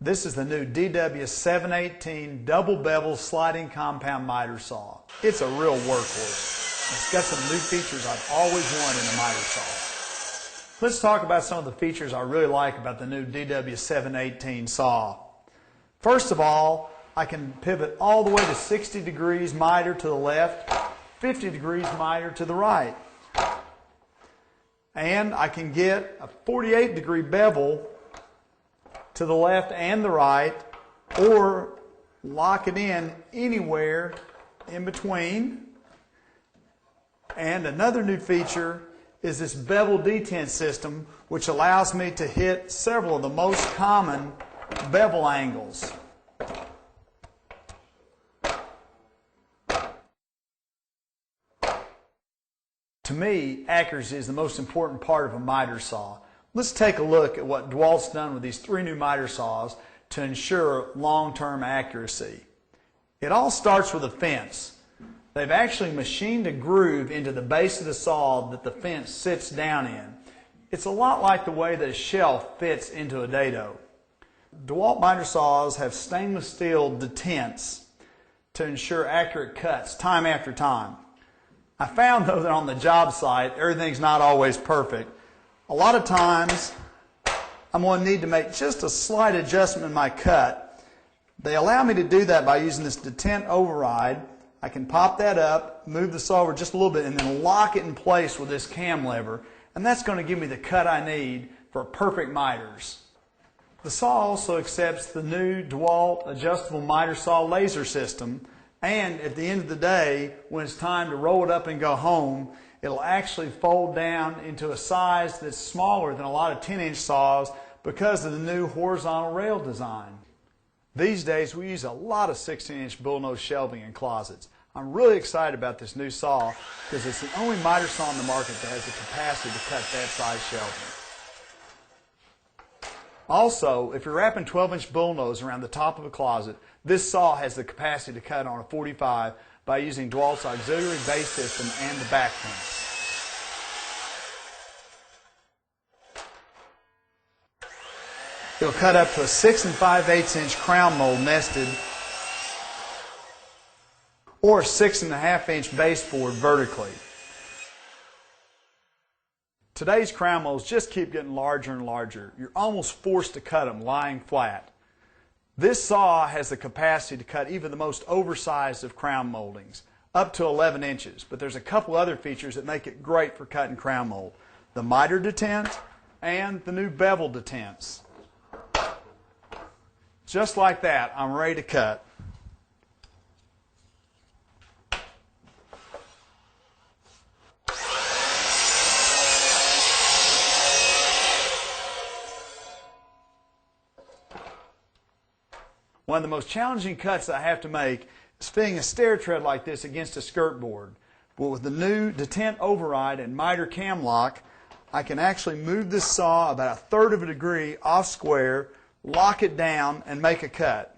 This is the new DW718 double bevel sliding compound miter saw. It's a real workhorse. It's got some new features I've always wanted in a miter saw. Let's talk about some of the features I really like about the new DW718 saw. First of all, I can pivot all the way to 60 degrees miter to the left, 50 degrees miter to the right. And I can get a 48 degree bevel to the left and the right, or lock it in anywhere in between. And another new feature is this bevel detent system, which allows me to hit several of the most common bevel angles. To me, accuracy is the most important part of a miter saw. Let's take a look at what Dewalt's done with these 3 new miter saws to ensure long-term accuracy. It all starts with a fence. They've actually machined a groove into the base of the saw that the fence sits down in. It's a lot like the way that a shelf fits into a dado. Dewalt miter saws have stainless steel detents to ensure accurate cuts time after time. I found, though, that on the job site, everything's not always perfect. A lot of times, I'm going to need to make just a slight adjustment in my cut. They allow me to do that by using this detent override. I can pop that up, move the saw over just a little bit, and then lock it in place with this cam lever. And that's going to give me the cut I need for perfect miters. The saw also accepts the new Dewalt adjustable miter saw laser system. And at the end of the day, when it's time to roll it up and go home, it'll actually fold down into a size that's smaller than a lot of 10-inch saws because of the new horizontal rail design. These days, we use a lot of 16-inch bullnose shelving in closets. I'm really excited about this new saw because it's the only miter saw on the market that has the capacity to cut that size shelving. Also, if you're wrapping 12-inch bullnose around the top of a closet, this saw has the capacity to cut on a 45 by using Dewalt's auxiliary base system and the back fence. It'll cut up to a 6 5/8 inch crown mold nested or a 6 1/2 inch baseboard vertically. Today's crown molds just keep getting larger and larger. You're almost forced to cut them lying flat. This saw has the capacity to cut even the most oversized of crown moldings, up to 11 inches. But there's a couple other features that make it great for cutting crown mold. The miter detent and the new bevel detents. Just like that, I'm ready to cut. One of the most challenging cuts that I have to make is fitting a stair tread like this against a skirt board. But with the new detent override and miter cam lock, I can actually move this saw about 1/3 of a degree off square, lock it down, and make a cut.